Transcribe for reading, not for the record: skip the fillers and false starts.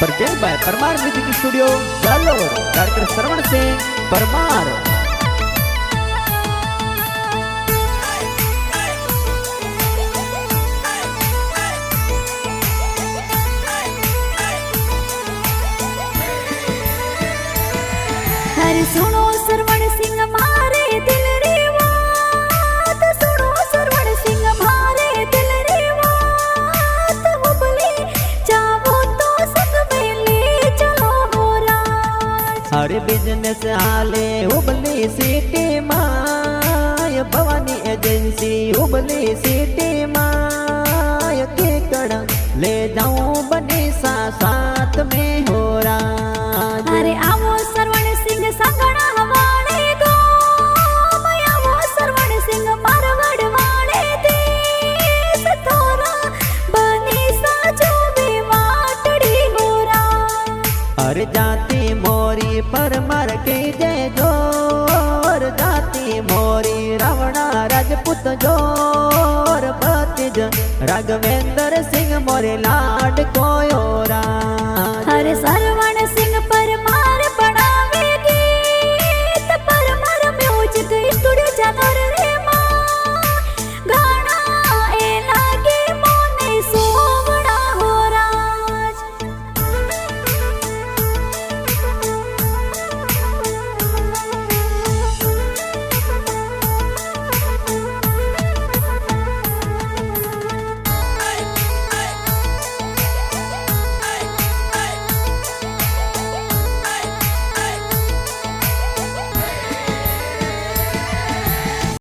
Present by Parmar music studio Jalore. Director Shravan Singh Parmar. हर सुनो श्रवण सिंह मारे दिल री बात, सुनो श्रवण सिंह मारे दिल री बात। हुबली चाहो तो संग में ले चलो हो राज। हर बिजनेस हाले Hubli city my, Bhavani agency Hubli city my. के कड़ ले जाऊं बनी सा साथ में हो राज। अरे आवो श्रवण सिंह संगणा हवाले गो, आवो श्रवण सिंह मारवाड़ वाले देश। थोरा बनी सा जो भी वाटड़ी हो राज। अरे जाती मोरी परमार के जय जोर, जाती मोरी रावणा राजपूत जोर। भतीज राघवेंद्र सिंह मोरे लाड कोयोरा।